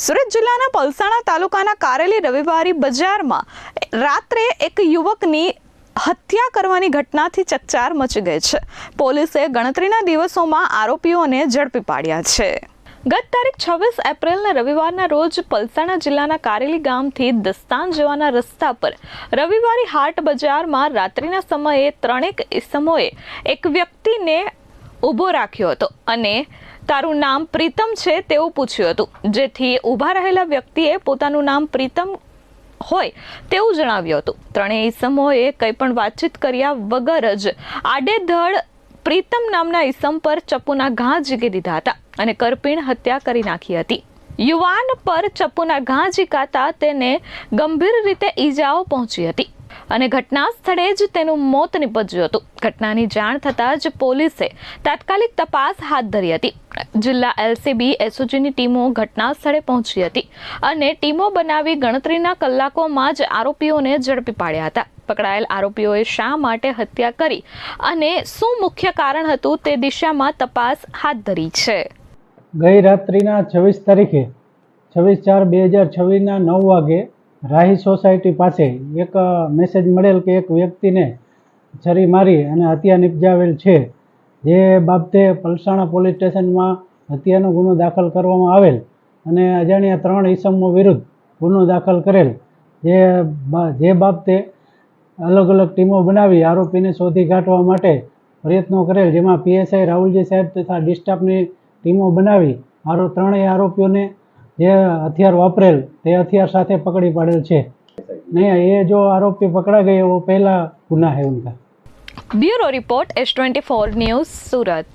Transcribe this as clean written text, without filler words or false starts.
સુરત જિલ્લાના પલસાણા તાલુકાના કારેલી રવિવારી બજારમાં રાત્રે એક યુવકની હત્યા કરવાની ઘટનાથી ચકચાર મચી ગઈ છે. પોલીસે ગણતરીના દિવસોમાં આરોપીઓને ઝડપી પાડ્યા છે. ગત તારીખ 26 એપ્રિલના રવિવારના રોજ પલસાણા જિલ્લાના કારેલી ગામથી દસ્તાન જવાના રસ્તા પર રવિવારી હાટ બજારમાં રાત્રિના સમયે ત્રણેક ઈસમોએ એક વ્યક્તિને ઊભો રાખ્યો હતો અને તારું નામ પ્રીતમ છે તેવું પૂછ્યું હતું, જેથી ઊભા રહેલા વ્યક્તિએ પોતાનું નામ પ્રીતમ હોય તેવું જણાવ્યું હતું. ત્રણેય ઈસમોએ કંઈ પણ વાતચીત કર્યા વગર જ આડેધડ પ્રીતમ નામના ઈસમ પર ચપ્પુના ઘા ઝીકી દીધા હતા અને કરપીણ હત્યા કરી નાખી હતી. યુવાન પર ચપ્પુના ઘા ઝીકાતા તેને ગંભીર રીતે ઈજાઓ પહોંચી હતી અને ઘટના સ્થળે જ તેનું મોત નીપજ્યું હતું. ઘટનાની જાણ થતાં જ પોલીસે તાત્કાલિક તપાસ હાથ ધરી હતી. જિલ્લા એલસીબી એસઓજીની ટીમો ઘટના સ્થળે પહોંચી હતી અને ટીમો બનાવી ગણતરીના કલાકોમાં જ આરોપીઓને ઝડપી પાડ્યા હતા. પકડાયેલ આરોપીઓએ શા માટે હત્યા કરી અને શું મુખ્ય કારણ હતું તે દિશામાં તપાસ હાથ ધરી છે. ગઈ રાત્રિના 26 તારીખે 26/4/2026 9 વાગે રાહી સોસાયટી પાસે એક મેસેજ મળેલ કે એક વ્યક્તિને છરી મારી અને હત્યા નિપજાવેલ છે. જે બાબતે પલસાણા પોલીસ સ્ટેશનમાં હત્યાનો ગુનો દાખલ કરવામાં આવેલ અને અજાણ્યા 3 ઈસમો વિરુદ્ધ ગુનો દાખલ કરેલ. જે બાબતે અલગ અલગ ટીમો બનાવી આરોપીને શોધી કાઢવા માટે પ્રયત્નો કરેલ, જેમાં પીએસઆઈ રાહુલજી સાહેબ તથા ડિસ્ટાફની ટીમો બનાવી ત્રણેય આરોપીઓને જે હથિયાર વાપરેલ તે હથિયાર સાથે પકડી પાડેલ છે. નહીં, એ જો આરોપી પકડા ગયે वो पहला गुना है उनका. Bureau report S24 news Surat.